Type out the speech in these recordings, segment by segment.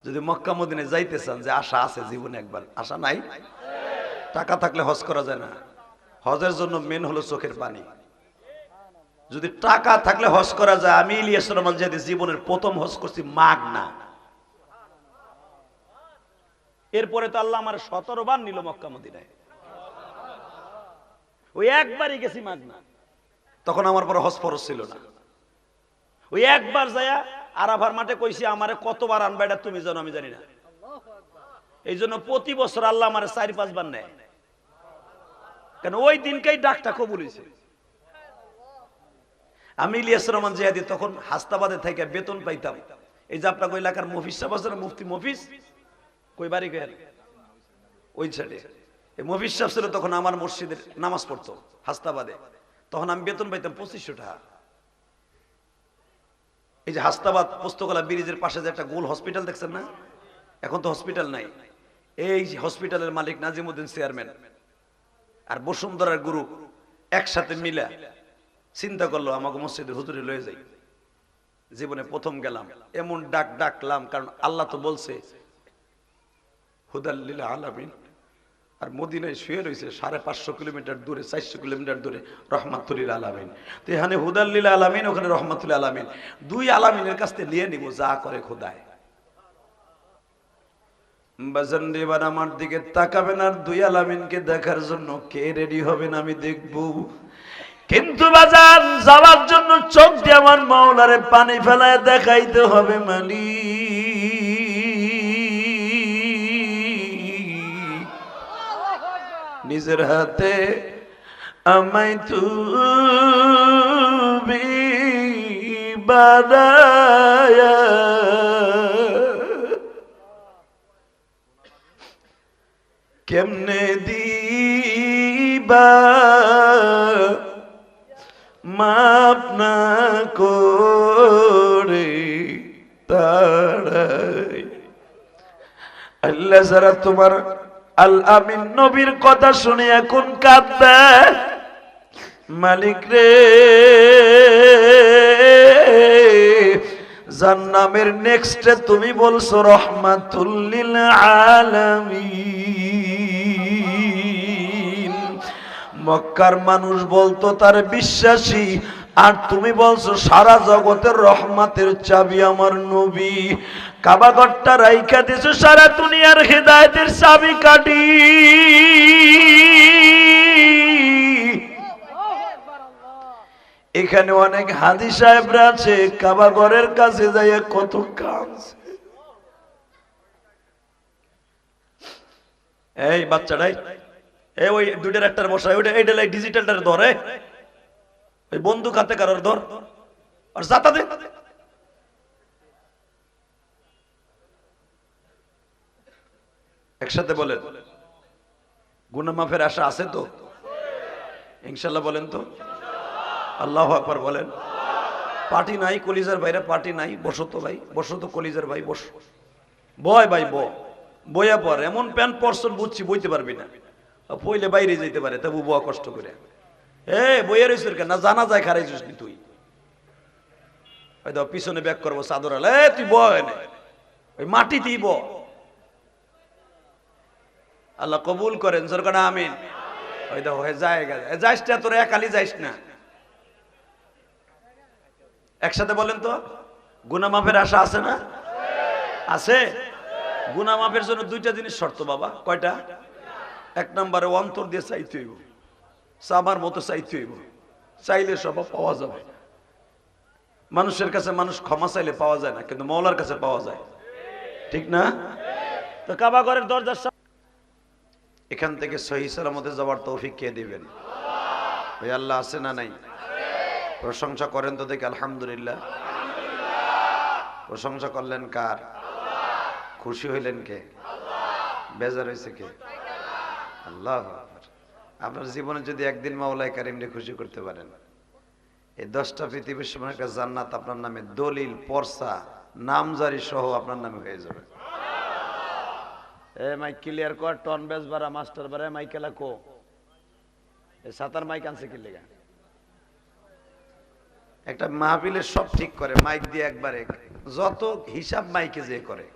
যদি মক্কা মদিনায় যাইতে চান, যে আশা আছে জীবনে একবার, আশা নাই, টাকা থাকলে হজ করা যায় না। হজের জন্য মেন হলো চোখের পানি। যদি টাকা থাকলে হজ করা যায়, আমি ইলিয়াস রহমান জিহাদি জীবনের প্রথম হজ করছি মাগনা। এরপরে তো আল্লাহ আমার 17 বার নিল মক্কা মদিনায়, ওই একবারই গেছি মাগনা। তখন আমার পরে হজ ফরজ ছিল না। ওই একবার যায়া আরাফার মাঠে কইছি, আমারে কতবার আনবা এটা তুমি জানো, আমি জানি না। এই জন্য প্রতি বছর আল্লাহ আমার 4-5 বার নেয়, কেন ওই দিনকেই ডাকটা কবুল হইছে। আমি ইলিয়াস রহমান জিহাদি তখন হাস্তাবাদে থেকে বেতন পাইতাম। এই যে আপনার এলাকার মফিজ সাহেব আছে না, মুফতি মফিজ, কই বাড়ি গেল ওই সাইডে, এই মফিজ সাহেব ছিল তখন আমার মসজিদের নামাজ পড়তো হাস্তাবাদে। তখন আমি বেতন পাইতাম 2500 টাকা। এই যে হাস্তাবাদ পোস্তকলা ব্রিজের পাশে যে একটা গোল হসপিটাল দেখছেন না, এখন তো হসপিটাল নাই। এই হসপিটালের মালিক নাজিমউদ্দিন চেয়ারম্যান আর বসুন্ধরার গুরু একসাথে মিলা চিন্তা করলো আমাকে মসজিদের হুজুরে লয়ে যাই। জীবনে প্রথম গেলাম, এমন ডাকলাম, কারণ আল্লাহ তো বলছে হুদাল লিল আলামিন, আর মদিনায় শুয়ে রয়েছে 550 কিলোমিটার দূরে, 400 কিলোমিটার দূরে রহমাতুল লিল আলামিন। তো এখানে হুদাল লিল আলামিন, ওখানে রহমাতুল লিল আলামিন, দুই আলামিনের কাছ থেকে নিয়ে নিব যা করে খোদায়। বাজান দেবার আমার দিকে তাকাবেন, আর দুই আলামিনকে দেখার জন্য কে রেডি হবেন আমি দেখব। কিন্তু বাজান যাওয়ার জন্য চোখ দিয়ে আমার মাওলারে পানি ফেলায় দেখাইতে হবে মালিক, নিজের হাতে আমায় তুমি বানায়া কেমনে দিবা মাপ না করে তাড়াই। আল্লাহ যারা তোমার আল আমিন নবীর কথা শুনে এখন কাঁদবে, মালিক রে যার নামের নেক্সটে তুমি বলছো রহমাতুল লিল আলামিন, মক্কার মানুষ বলতো তার বিশ্বাসী, আর তুমি বলছো সারা জগতের রহমতের চাবি আমার নবী। কাবাঘরটা রাইখা দিছো সারা দুনিয়ার হেদায়েতের চাবি কাটি। এখানে অনেক হাজি সাহেবরা আছে, কাবাঘরের কাছে যাইয়া কত কাঁদছে। এই বাচ্চাটাই এই ওই দুইটার একটার বসায়, ওইটা এইটা ডিজিটালটার ধরে, ওই বন্দুক হাতে কারোর ধর আর জাতা দে। একসাথে বলেন গুনাহ মাফের আশা আছে তো ইনশাআল্লাহ, বলেন তো আল্লাহু আকবার বলেন। পার্টি নাই কলিজার ভাইরা, পার্টি নাই, বসো তো ভাই, বসো তো কলিজার ভাই, বস, বয় ভাই বয়া পর, এমন প্যান্ট পরশন বুঝছি বইতে পারবি না, পইলে বাইরে যেতে পারে, তবু বয়া কষ্ট করে। বইয়ে রয়েছে কেন, না জানা যায় খারাইছিস কি তুই, পিছনে ব্যাক করবো চাদর, তুই বয় না, ওই মাটিতেই ব। আল্লাহ কবুল করেন সরকার আমিন। ওই দেখো জায়গা যাইস না, তোর একালি যাইস না। একসাথে বলেন তো গুনাহ মাফের আশা আছে না? আছে। গুনাহ মাফের জন্য দুইটা জিনিস শর্ত বাবা। কয়টা? এক নম্বরে অন্তর দিয়ে চাইতে হইব, সাবার মতো চাইতে হইব, চাইলে সব পাওয়া যাবে। মানুষের কাছে মানুষ ক্ষমা চাইলে পাওয়া যায় না, কিন্তু মওলার কাছে পাওয়া যায়, ঠিক না? তো কাবাঘরের দরজার এখান থেকে সহি সালামতে যাওয়ার তৌফিক কে দিবেন? ওই আল্লাহ আছে না নাই? প্রশংসা করেন তো দেখি আলহামদুলিল্লাহ। প্রশংসা করলেন কার? খুশি হইলেন কে? বেজার হয়েছে কে? আল্লাহ। আপনার জীবনে যদি একদিন মাওলাই কারিমকে খুশি করতে পারেন, এই 10টা পৃথিবীর সময় একটা জান্নাত আপনার নামে দলিল পর্সা নামজারি সহ আপনার নামে হয়ে যাবে। মাইক ক্লিয়ার কর, টন বেস বাড়া, মাস্টার বাড়া, মাইকেলা কো সাতার মাইক আনছে কি লেগা? একটা মাহফিলের সব ঠিক করে মাইক দিয়ে একবারে, যত হিসাব মাইকে যে করে,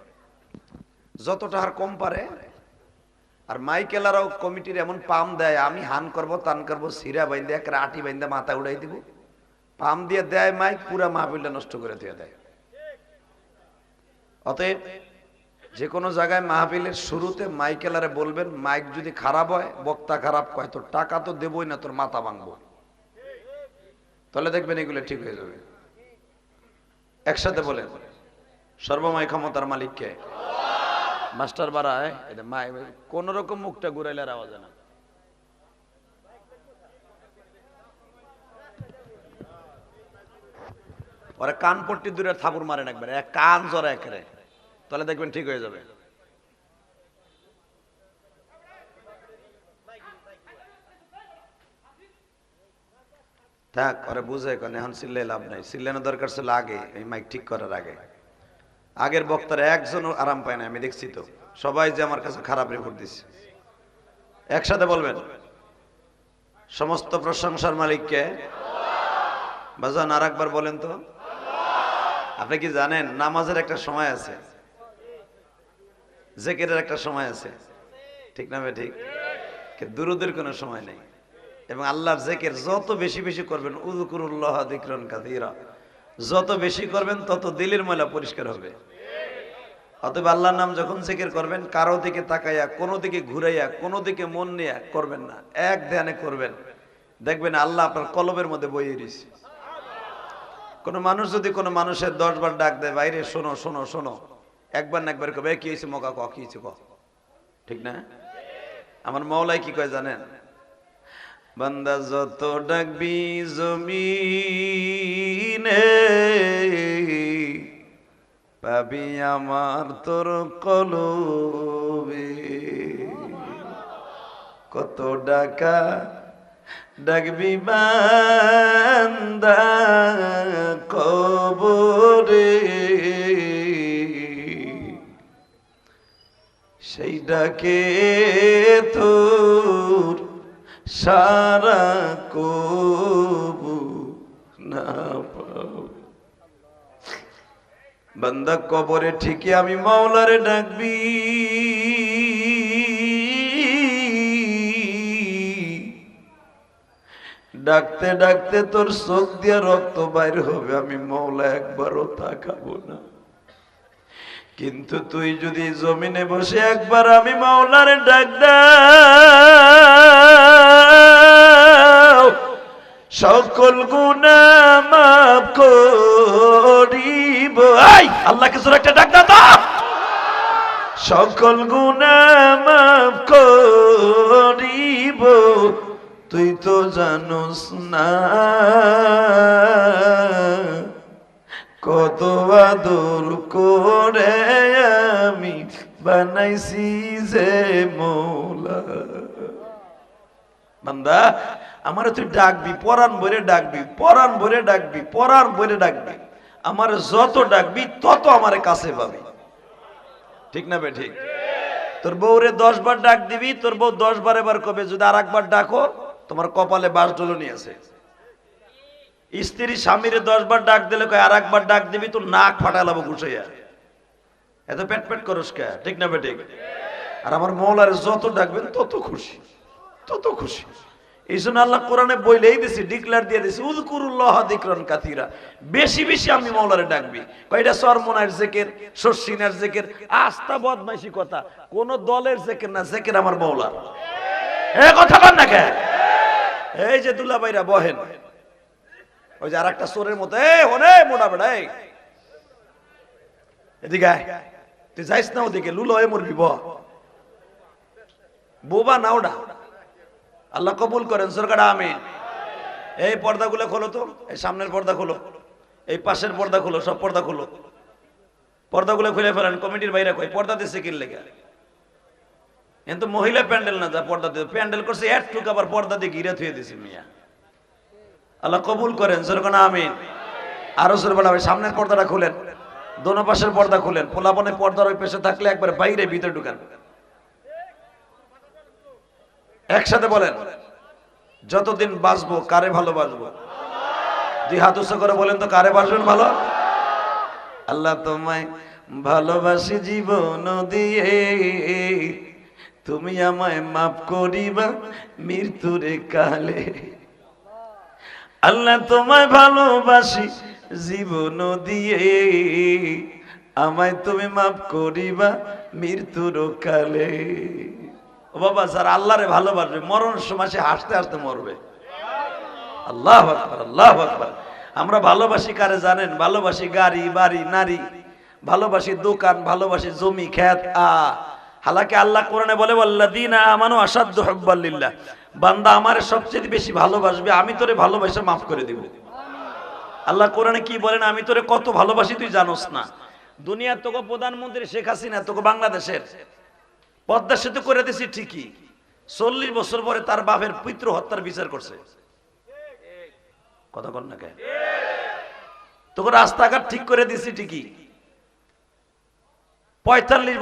যতটা আর কম পারে। আর মাইকেলারাও কমিটির এমন পাম দেয়, আমি হান করব তান করব, সিরা বাইন্দে এক আটি বাইন্দে মাথা উড়াই দিব, পাম দিয়ে দেয় মাইক, পুরা মাহফিলটা নষ্ট করে দিয়ে দেয়। অতএব যে কোনো জায়গায় মাহফিলের শুরুতে মাইকেলারে বলবেন, মাইক যদি খারাপ হয়, বক্তা খারাপ কয়, তোর টাকা তো দেবই না, তোর মাথা ভাঙবো। তাহলে দেখবেন এগুলো ঠিক হয়ে যাবে। একসাথে বলেন, সর্বময় ক্ষমতার মালিককে। মাস্টার বাড়ায় কোন রকম মুখটা ঘুরাইলে আওয়াজ না। ওরা কান পট্টি দূরে থাপুর মারেন একবারে, কান জোরে একরে, তাহলে দেখবেন ঠিক হয়ে যাবে। থাক, ওরা বুঝে কোন এখন চিল্লাই লাভ নাই, চিল্লানোর দরকার ছিল আগে, এই মাইক ঠিক করার আগে। আগের বক্তারা একজনও আরাম পায় না, আমি দেখছি তো, সবাই যে আমার কাছে খারাপ রিপোর্ট দিচ্ছে। একসাথে বলবেন, সমস্ত প্রশংসার মালিককে। বাজান আর একবার বলেন তো। আপনি কি জানেন নামাজের একটা সময় আছে, জিকিরের একটা সময় আছে, ঠিক না ভাই? ঠিক। দুরুদের কোনো সময় নেই। এবং আল্লাহর জিকির যত বেশি বেশি করবেন, উযকুরুল্লাহ যিকরান কাসীরা, যত বেশি করবেন তত দিলের ময়লা পরিষ্কার হবে। অতএব আল্লাহর নাম যখন জিকির করবেন, কারো দিকে তাকাইয়া, কোনো দিকে ঘুরাইয়া, কোনো দিকে মন নিয়ে করবেন না, এক ধ্যানে করবেন। দেখবেন আল্লাহ আপনার কলবের মধ্যে বইয়ে দিয়েছে। কোন মানুষ যদি কোনো মানুষের 10 বার ডাক দেয়, বাইরে শোনো শোনো শোনো, একবার না একবার কবে কি হয়েছে, মকা ক কি হয়েছে ক, ঠিক না? আমার মাওলাই কি কয় জানেন? বান্দা যত ডাকবি জমিনে, পাবি আমার তোর কলবে। কত ডাকা ডাকবি বান্দা কবরে, সেই ডাকে তোর সারা কবু না পাও। বান্দা কবরে ঠিকই আমি মাওলারে ডাকবি, ডাকতে ডাকতে তোর চোখ দিয়ে রক্ত বাইর হবে, আমি মাওলা একবারও তাকাবো না। কিন্তু তুই যদি জমিনে বসে একবার আমি মাওলারে ডাক দাও, সকল গুনাহ মাফ করিব। আল্লাহকে জোরে একটা ডাক দাও তো। সকল গুনাহ মাফ করিব, তুই তো জানোস না কত আদর করে আমি বানাইছি যে মৌলা। বান্দা আমারে তুই ডাকবি, পরাণ ভরে ডাকবি, পরাণ ভরে ডাকবি, পরাণ ভরে ডাকবি, আমার যত ডাকবি তত আমার কাছে পাবি, ঠিক না বে? ঠিক। তোর বউরে 10 বার ডাক দিবি, তোর বউ 10 বার এবার কবে যদি আর একবার ডাকো, তোমার কপালে বাস ডলনি আছে। স্ত্রী স্বামীরে 10 বার ডাক দিলে কয় আর একবার ডাক দিবি, তোর নাক ফাটালাবো ঘুষাইয়া। এত পেট পেট করস কে, ঠিক না বে? ঠিক। আর আমার মওলারে যত ডাকবেন তত খুশি, তত খুশি। এই জন্য আল্লাহ কোরআনে বইলেই দিছি, ডিক্লেয়ার দিয়ে দিছি, উযকুরুল্লাহ যিকরান কাসীরা, বেশি বেশি আমি মাওলারে ডাকবি। কয়টা সরমনের জিকির, শর্ষিনার জিকির, আস্তা বদমাইশি কথা, কোন দলের জিকির না, জিকির আমার মাওলার। এই কথা বল না কে? এই যে দুলাভাইরা বহেন, ওই যে আরেকটা চোরের মতো, এই হনে মোটা বেড়া, এদিকে আয়, তুই যাইস না ওদিকে, লুলো হয়ে মরবি। বোবা না ওটা, আল্লাহ কবুল করেন সরকার, আমিন। এই পর্দাগুলো খোলো তো, এই সামনের পর্দা খোলো, এই পাশের পর্দা খোলো, সব পর্দা খোলো, পর্দাগুলো খুলে ফেলেন। কমিটির বাইরে কই পর্দা দিচ্ছে কি লেগে? কিন্তু মহিলা প্যান্ডেল না, যা পর্দা দিয়ে প্যান্ডেল করছে একটুক, আবার পর্দা দিয়ে ঘিরে থুয়ে দিছি মিয়া। আল্লাহ কবুল করেন সরকার, আমিন। আরো সর বলা, সামনের পর্দাটা খুলেন, দোনো পাশের পর্দা খুলেন, পোলাপনে পর্দার ওই পেশে থাকলে একবার বাইরে ভিতরে ঢুকান। একসাথে বলেন, যতদিন বাঁচবো কারে ভালোবাসবো? 2 হাত উঁচু করে বলেন তো, কারে বাসবেন ভালো? আল্লাহ তোমায় ভালোবাসি জীবন দিয়ে, তুমি আমায় মাফ করিবা মৃত্যুর কালে। আল্লাহ তোমায় ভালোবাসি জীবন দিয়ে, আমায় তুমি মাফ করিবা মৃত্যুর কালে। ও বাবা, স্যার আল্লাহরে ভালোবাসবে মরণের সময় সে হাসতে হাসতে মরবে। আল্লাহু আকবার, আল্লাহু আকবার। আমরা ভালোবাসি কারে জানেন? ভালোবাসি গাড়ি বাড়ি নারী, ভালোবাসি দোকান, ভালোবাসি জমি ক্ষেত। হালাকি আল্লাহ কোরআনে বলে ওয়াল্লাযীনা আমানু আশাদ্দু হুব্বাল লিল্লাহ, বান্দা আমারে সবচেয়ে বেশি ভালোবাসবে, আমি তোরে ভালোবাসা মাফ করে দিব। আল্লাহ কোরআনে কি বলেন? আমি তোরে কত ভালোবাসি তুই জানোস না। দুনিয়ার তোকে প্রধানমন্ত্রী শেখ হাসিনা, তোকে বাংলাদেশের পদ্মা সেতু করে দিছি ঠিকই, 40 বছর পরে তার বাপের পিতৃ হত্যার বিচার করছে। কথা কন না কে? তোকে রাস্তাঘাট ঠিক করে দিছি ঠিকই, 45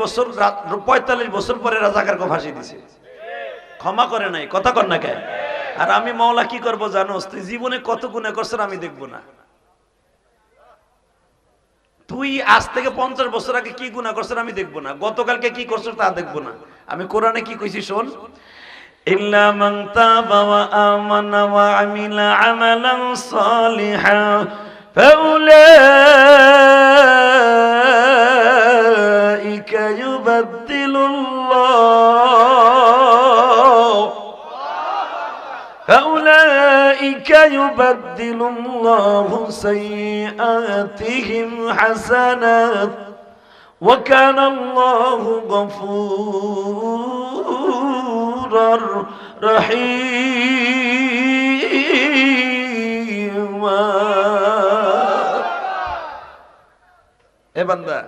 বছর পরে রাজাকারকে ফাঁসি দিছে, ক্ষমা করে নাই। কথা কন না কে? আর আমি মাওলা কি করবো জানোস? তুই জীবনে কত গুনাহ করছিস আমি দেখবো না। তুই আজ থেকে 50 বছর আগে কি গুনাহ করছিস আমি দেখবো না, গতকালকে কি করছিস তা দেখবো না। আমি কোরআনে কি কইছি শোন, ইল্লা মান তাবা ওয়া আমানা ওয়া আমিলা আমালান সালিহান ফাউলাইকা ইউবাদদিলুল্লাহু সাইয়্যাতিহিম হাসানাত ওয়া কানাল্লাহু গফুরার রহিম। এ বান্দা,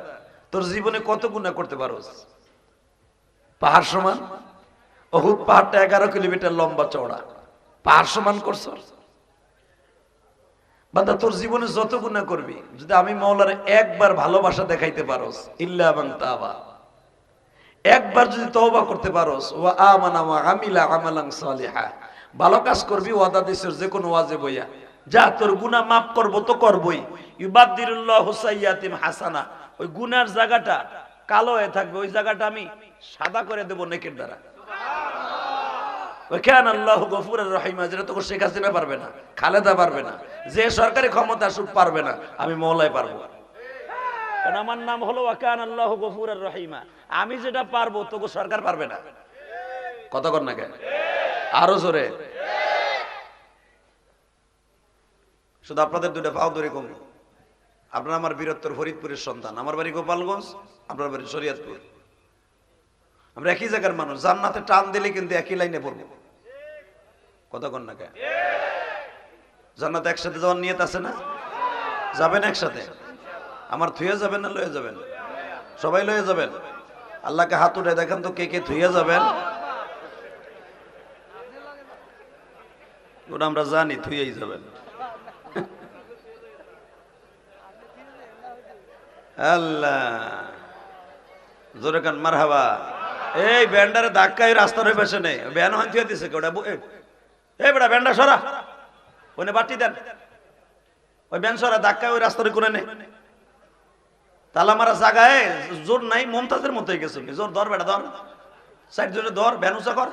তোর জীবনে কত গুনাহ করতে পারোস? পাহাড় সমান। উহুদ পাহাড়টা 11 কিলোমিটার লম্বা চওড়া, পাহাড় সমান করছ। বান্দা তোর জীবনে যত গুনাহ করবি, যদি আমি মাওলার একবার ভালোবাসা দেখাইতে পারোস, ইল্লা মান তাবা, একবার যদি তওবা করতে পারোস, ওয়া আমানা ওয়া আমিলা আমালান সালিহা, ভালো কাজ করবি, ওয়াদা দিছস যে কোন ওয়াজে বইয়া যা তোর গুনাহ মাফ করব তো করবই। ইউবাদদিলুল্লাহু সাইয়্যাতিম হাসানা, ওই গুনার জায়গাটা কালো হয়ে থাকবে, ওই জায়গাটা আমি সাদা করে দেব নেকের দ্বারা। ওয়া কানাল্লাহু গফুরার রহিম, যেটা তোকে শেখ হাসিনা পারবে না, খালেদা পারবে না, যে সরকারি ক্ষমতা আসুক পারবে না, আমি মওলাই পারবো। কারণ আমার নাম হলো ওয়া কানাল্লাহু গফুরার রহিমা। আমি যেটা পারবো তোকে সরকার পারবে না। কথা কর না কে? আরো জোরে। শুধু আপনাদের দুইটা পাও ধরে কম। আপনারা আমার বীরত্তর ফরিদপুরের সন্তান, আমার বাড়ি গোপালগঞ্জ, আপনার বাড়ি শরীয়তপুর। আমরা একই জায়গার মানুষ, জান্নাতে টান দিলে কিন্তু একই লাইনে পড়বো। কথা কন না কে? জান্নাতে একসাথে যাওয়ার নিয়ত আছে না? যাবেন একসাথে? আমার থুয়ে যাবেন না লয়ে যাবেন? সবাই লয়ে যাবেন? আল্লাহকে হাত উঠে দেখেন তো কে কে থুয়ে যাবেন। ওটা আমরা জানি থুয়েই যাবেন। আল্লাহ জোরে কান মারহাবা। এই ব্যান্ডারে ধাক্কায় রাস্তার ওই পাশে নেই, ব্যান হান থুয়ে দিছে কেউটা। এই বেটা ব্যান্ডা সরা, ওনে বাটি দেন, ওই ব্যান সরা, ধাক্কায় ওই রাস্তার কোনে নেই। তালা মারা জায়গায় জোর নাই, মমতাজের মতোই গেছে। জোর ধর বেটা, ধর সাইড জোরে ধর, ভ্যান উঁচা কর।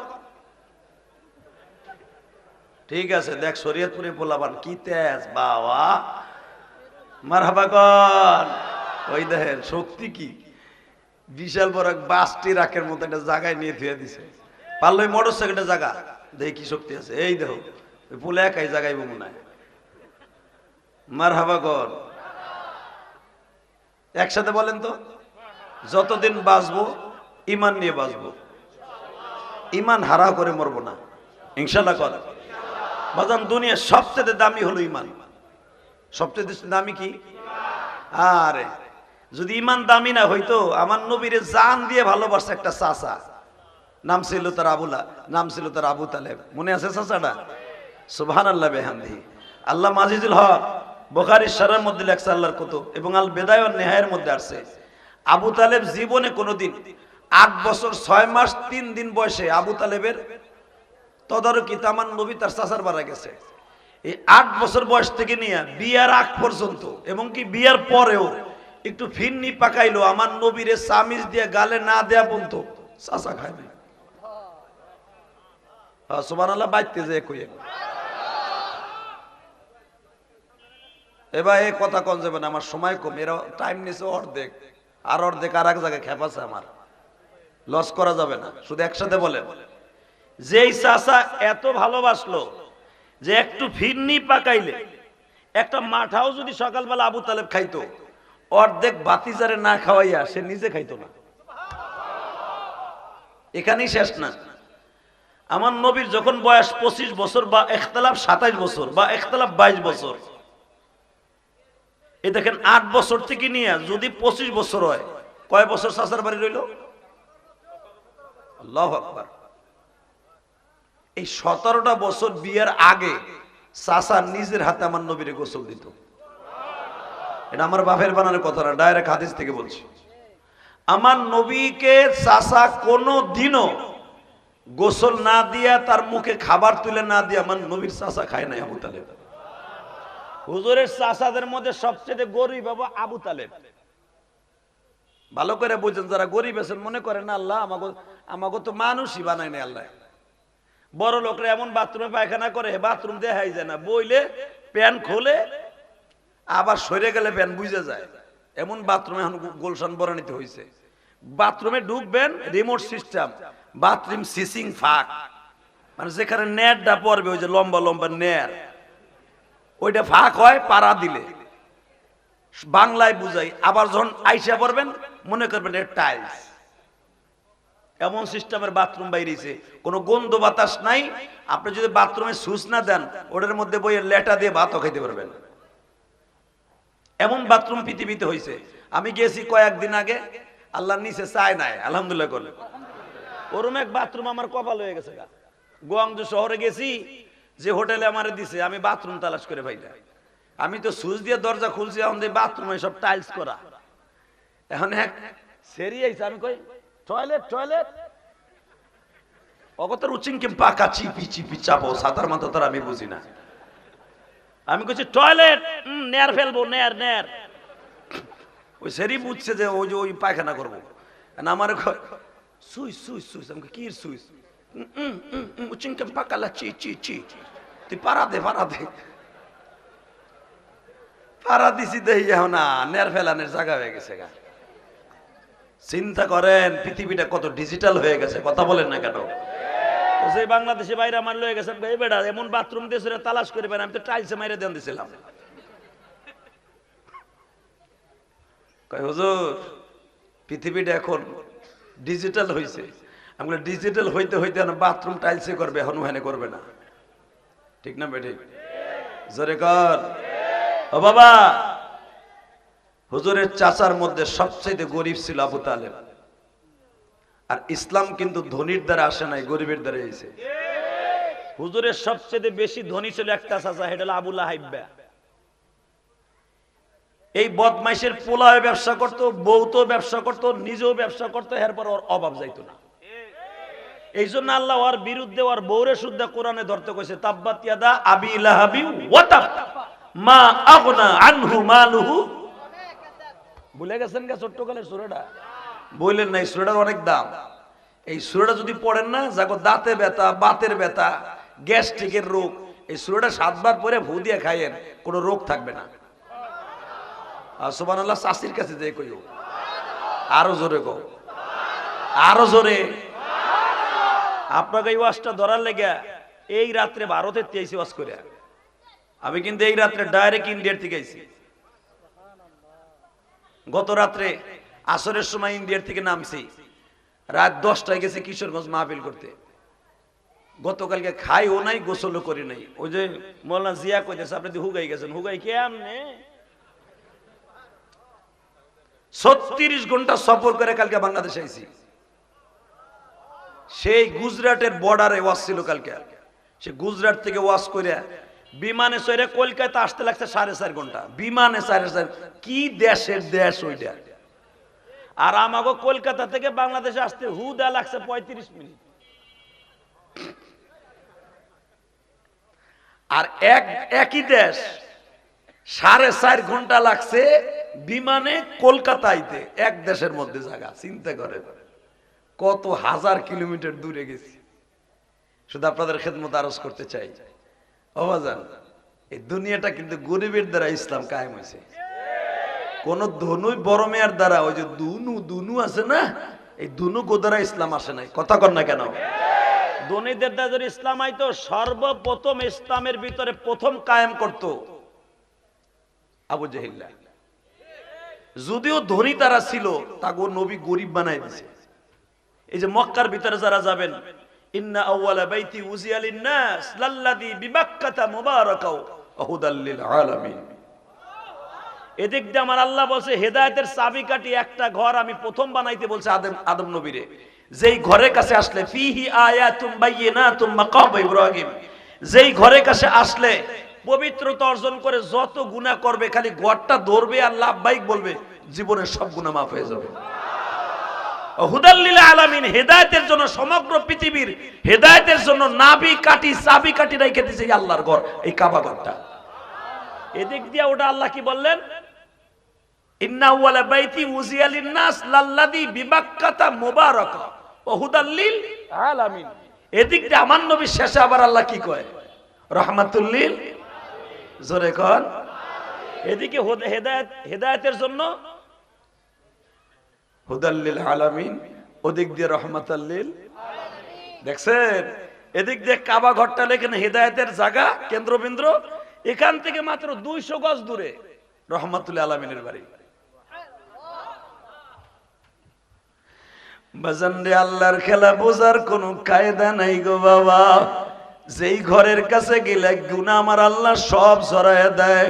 ঠিক আছে, দেখ শরীয়তপুরে পোলাবান কি তেজ বাবা, মারহাবা কর। ওই দেখেন শক্তি কি, বিশাল বড় বাসটি রাখের মতো একটা জায়গায় নিয়ে থুয়ে দিছে। পারলো ওই মোটর সাইকেলের জায়গা, দেখি কি শক্তি আছে। এই দেখো ওই পোলা একাই জায়গায় মনে হয়। মারহাবা কর। একসাথে বলেন তো, যতদিন বাঁচবো ইমান নিয়ে বাঁচবো, ইমান হারা করে মরবো না ইনশাল্লাহ। কর বাজান, দুনিয়ার সবচেয়ে দামি হলো ইমান। সবচেয়ে দামি কি? আরে যদি ইমান দামি না হইতো, আমার নবীরে জান দিয়ে ভালোবাসে একটা চাচা, নাম ছিল তার নাম ছিল তার আবু তালেব। মনে আছে চাচাটা? সুবহানাল্লাহ বিহামদিহি। আল্লাহ আজিজুল হক বুখারীর শরহের মধ্যে লেখছে আল্লাহর কুতুব, এবং আল বিদায়া ওয়ান নিহায়ার মধ্যে আছে, আবু তালেব জীবনে কোনোদিন 8 বছর 6 মাস 3 দিন বয়সে আবু তালেবের তদারকি আমার নবী তার চাচার বাড়া গেছে। এই 8 বছর বয়স থেকে নিয়ে বিয়ার আগ পর্যন্ত এবং কি বিয়ার পরেও একটু ফিরনি পাকাইলো, আমার নবীরে সামিজ দিয়ে গালে না দেয়া বলতো চাচা খায় না। সুবহানাল্লাহ বাইতে যে কই এবার এই কথা কোন যাবে না, আমার সময় কম, এরা টাইম নিছে অর্ধেক, আর অর্ধেক আর এক জায়গায় খেপাছে, আমার লস করা যাবে না, শুধু একসাথে বলেন। যেই চাচা এত ভালোবাসলো যে একটু ফিরনি পাকাইলে একটা মাঠাও যদি সকালবেলা আবু তালেব খাইতো, অর্ধেক বাতিজারে না খাওয়াইয়া সে নিজে খাইতো না। এখানেই শেষ না। আমার নবীর যখন বয়স 25 বছর বা ইখতিলাফ 27 বছর বা ইখতিলাফ 22 বছর, এই দেখেন 8 বছর থেকে নিয়ে যদি 25 বছর হয়, কয় বছর চাচার বাড়ি রইল? আল্লাহু আকবার। এই 17টা বছর বিয়ের আগে চাচা নিজের হাতে আমার নবীরে গোসল দিত। এটা আমার বাপের বানানোর কথা না, ডাইরেক্ট হাদিস থেকে বলছি। আমার নবীকে চাচা কোনো দিনও গোসল না দিয়া, তার মুখে খাবার তুলে না দিয়া আমার নবীর চাচা খায় নাই আবু তালেব। হুজুরের চাচাদের মধ্যে সবচেয়ে গরিব বাবা আবু তালেব। ভালো করে বুঝেন, যারা গরিব আছেন মনে করেন না আল্লাহ আমাকে তো মানুষই বানায় না আল্লাহ। বড় লোকরা এমন বাথরুমে পায়খানা করে, বাথরুম দেখাই যায় না, বইলে প্যান খোলে আবার সরে গেলে প্যান বুঝে যায়, এমন বাথরুমে এখন গোলশান বরানিতে হয়েছে। বাথরুমে ঢুকবেন, রিমোট সিস্টেম, বাথরুম সিসিং ফাঁক, মানে যেখানে নেটটা পড়বে, ওই যে লম্বা লম্বা নেট, ওইটা ফাঁক হয় পাড়া দিলে, বাংলায় বুঝাই। আবার যখন আইসা পড়বেন মনে করবেন এর টাইলস, এমন সিস্টেমের বাথরুম বাইরেছে, কোনো গন্ধ বাতাস নাই। আপনি যদি বাথরুমে সুইচ না দেন, ওটার মধ্যে বইয়ের লেটা দিয়ে ভাতও খাইতে পারবেন, এমন বাথরুম পৃথিবীতে হয়েছে। আমি গেছি কয়েকদিন আগে, আল্লাহর নিচে চাই নাই, আলহামদুলিল্লাহ করলে। ওরম এক বাথরুম আমার কপাল হয়ে গেছে। গোয়াংজু শহরে গেছি, যে হোটেলে আমারে দিছে, আমি বাথরুম তালাশ করে পাইলাম। আমি তো সুইচ দিয়ে দরজা খুলছি, এখন বাথরুমে সব টাইলস করা। এখন এক সেরি আইছে, আমি কই টয়লেট টয়লেট, অগতর উচিংকে পাকা চিপি চিপি চাপো, সাতার মাথা তার আমি বুঝি না। আমি কইছি টয়লেট, নেয়ার ফেলবো, নেয়ার নেয়ার। ওই সেরি বুঝছে যে ওই যে ওই পায়খানা করবো, আমার সুইচ সুইচ সুইচ, আমাকে কি সুইচ, উচিংকে পাকালা চি চি চি, তুই পারা দে পারা দে, পারা দিছি দেই, না নেয়ার ফেলানের জায়গা হয়ে গেছে গা। চিন্তা করেন পৃথিবীটা কত ডিজিটাল হয়ে গেছে, কথা বলেন না কেন? সেই বাংলাদেশে বাইরে আমার লয়ে গেছে, এই বেটা এমন বাথরুম দিয়েছিল তালাশ করে বেন, আমি তো টাইলসে মাইরে দেন দিছিলাম। কয় হুজুর পৃথিবীটা এখন ডিজিটাল হয়েছে। আমরা ডিজিটাল হইতে হইতে বাথরুম টাইলসে করবে, এখন ওখানে করবে না, ঠিক না বেঠিক? জোরে কর ও বাবা। হুজুরের চাচার মধ্যে সবচেয়ে গরিব ছিল আবু তালেব। আর ইসলাম কিন্তু ধনীর দ্বারা আসে নাই, গরিবের দ্বারা এসেছে। হুজুরের সবচেয়ে বেশি ধনী ছিল একটা চাচা, সেটা হলো আবু লাহাব। এই বদমাইশের পোলায় ব্যবসা করতো, বউ তো ব্যবসা করতো, নিজেও ব্যবসা করতো, এরপর ওর অভাব যাইতো না। এই জন্য আল্লাহ ওর বিরুদ্ধে ওর বউরে শুদ্ধ কোরআনে ধরতে কইছে, তাব্বাত ইয়াদা আবি লাহাবি ওয়া তাব মা আগনা আনহু মালুহু। ভুলে গেছেন গা ছোট্টকালের সূরাটা? বললেন না, এই সূরাটার অনেক দাম। এই সূরাটা যদি পড়েন না, যাকো দাঁতে ব্যথা, বাতের ব্যথা, গ্যাস্ট্রিকের রোগ, এই সূরাটা 7 বার পরে ভু দিয়ে খাইয়েন, কোনো রোগ থাকবে না। আর সুবহানাল্লাহ চাষির কাছে যে কইও, আরো জোরে কও, আরো জোরে। আপনাকে এই ওয়াজটা ধরার লেগে এই রাত্রে ভারতের তেইশে ওয়াজ করে, আমি কিন্তু এই রাত্রে ডাইরেক্ট ইন্ডিয়ার থেকে আইছি। গত রাত্রে আসরের সময় ইন্ডিয়ার থেকে নামছি, রাত 10টায় গেছে কিশোরগঞ্জ মাহফিল করতে। গতকালকে খাইও নাই, গোসলও করি নাই। ওই যে মৌলানা জিয়া কইতেছে আপনি হুগাই গেছেন, হুগাই কেমনে 36 ঘন্টা সফর করে কালকে বাংলাদেশে আইছি। সেই গুজরাটের বর্ডারে ওয়াজ ছিল কালকে, সে গুজরাট থেকে ওয়াজ করে বিমানে চড়ে কলকাতা আসতে লাগছে 4.5 ঘন্টা। বিমানে 4.5, কি দেশের দেশ ওইটা। আর আমাকে কলকাতা থেকে বাংলাদেশে আসতে হুদা লাগছে 35 মিনিট। আর একই দেশ 4.5 ঘন্টা লাগছে বিমানে কলকাতাইতে এক দেশের মধ্যে জায়গা, চিন্তা করে কত হাজার কিলোমিটার দূরে গেছি। শুধু আপনাদের খেদমত আরজ করতে চাই, অবাজান এই দুনিয়াটা কিন্তু গরিবের দ্বারা ইসলাম কায়েম হয়েছে। কোন ধনুই বড় মেয়ার দ্বারা, ওই যে দুনু আছে না, এই দুনু গোদারা ইসলাম আসে নাই। কথা কর না কেন? ধনীদের দ্বারা যদি ইসলাম আইতো, সর্বপ্রথম ইসলামের ভিতরে প্রথম কায়েম করত আবু জেহেল। যদিও ধনী তারা ছিল, তাগো নবী গরিব বানাই দিছে। এই যে মক্কার ভিতরে যারা যাবেন, ইন্না আউওয়ালা বাইতি উজিয়া লিন-নাস লাল্লাযী বিবাক্কাতা মুবারাকাও ওয়া হুদাল লিল আলামিন। এদিক দিয়ে আমার আল্লাহ বলছে হেদায়েতের চাবিকাঠি একটা ঘর আমি প্রথম বানাইতে বলছে আদম নবীরে, যেই ঘরের কাছে আসলে ফিহি আয়াতুম বাইয়িনাতুম মাকাম ইব্রাহিম, যেই ঘরের কাছে আসলে পবিত্রতা অর্জন করে যত গুনাহ করবে খালি ঘরটা ধরবে আর লাভবাহিক বলবে, জীবনের সব গুনাহ মাফ হয়ে যাবে। হুদাল লিল আলামিন, হেদায়েতের জন্য, সমগ্র পৃথিবীর হেদায়েতের জন্য নাবি কাঠি চাবি কাঠি রেখে দিয়েছে আল্লাহর ঘর, এই কাবা ঘরটা। এদিক দিয়ে ওটা আল্লাহ কি বললেন, ইন্না আউওয়ালা বাইতি উজিয়া লিন-নাস লাল্লাযী বিবাক্কাতা মুবারাকা ওয়া হুদাল লিল আলামিন। এদিক দিয়ে আমার নবী শেষে আবার আল্লাহ কি কয়, রাহমাতুল লিল, জোরে কোন। এদিকে হেদায়েতের জন্য হুদাল লিল আলামিন, ওদিক দিয়ে রাহমাতুল লিল আলামিন। দেখছেন, এদিক দিয়ে কাবা ঘরটা লেখেন হেদায়েতের জায়গা, কেন্দ্রবিন্দু। এখান থেকে মাত্র 200 গজ দূরে রাহমাতুল আলামিনের বাড়ি। বাজানরে আল্লাহর খেলা বোঝার কোন কায়দা নাই গো বাবা। যেই ঘরের কাছে গেলে গুনাহ আমার আল্লাহ সব ঝরায় দেয়।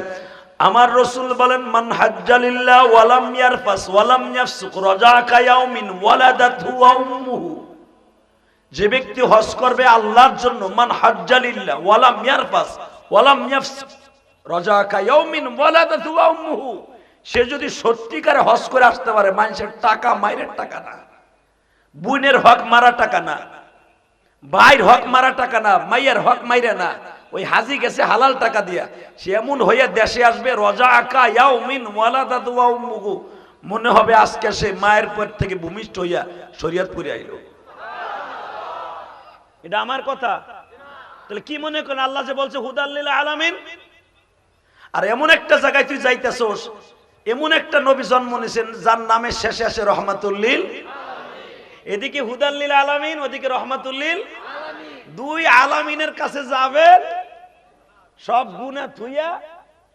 আমার রাসূল বলেন, মান হাজ্জালিল্লাহ ওয়ালাম ইয়ারফাস ওয়ালাম ইয়াফসুক রাজাকা ইয়াউমিন ওয়ালাদাতহু উম্মুহু। যে ব্যক্তি হজ করবে আল্লাহর জন্য, মান হাজ্জালিল্লাহ ওয়ালাম ইয়ারফাস ওয়ালাম ইয়াফসুক রাজাকা ইয়াউমিন ওয়ালাদাতহু উম্মুহু, সে যদি সত্যিকারে হজ করে আসতে পারে, মানুষের টাকা মাইরের টাকা না, বুনের হক মারা টাকা না, ভাইয়ের হক মারা টাকা না, মাইয়ের হক মাইরে না, ওই হাজি গেছে হালাল টাকা দিয়া, সে এমন হইয়া দেশে আসবে রাজাকা ইয়াউমিন ওয়ালাদাতহু উম্মুহু, মনে হবে আজকে সে মায়ের পেট থেকে ভূমিষ্ঠ হইয়া শরীয়তপুরে আইলো। এটা আমার কথা। তাহলে কি মনে করেন আল্লাহ যে বলছে হুদাল লিল আলামিন, আর এমন একটা জায়গায় তুই যাইতেছস, এমন একটা নবী জন্ম নিয়েছেন যার নামের শেষে আসে রাহমাতুল লিল। এদিকে হুদাল লিল আলামিন, ওদিকে রাহমাতুল লিল আলামিন। দুই আলামিনের কাছে যাবেন, সব গুনাহ থুইয়া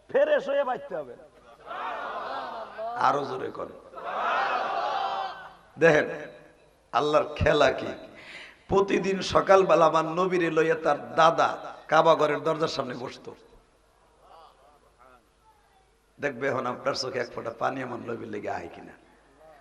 ফ্রেশ হয়ে বাইতে হবে। আরো জোরে করে দেখেন আল্লাহর খেলা কি। প্রতিদিন সকালবেলা আমার নবীরে লইয়া তার দাদা কাবা ঘরের দরজার সামনে বসতো। দেখবে এখন আপনার চোখে এক ফোঁটা পানি আমার নবীর লেগে আয় কিনা।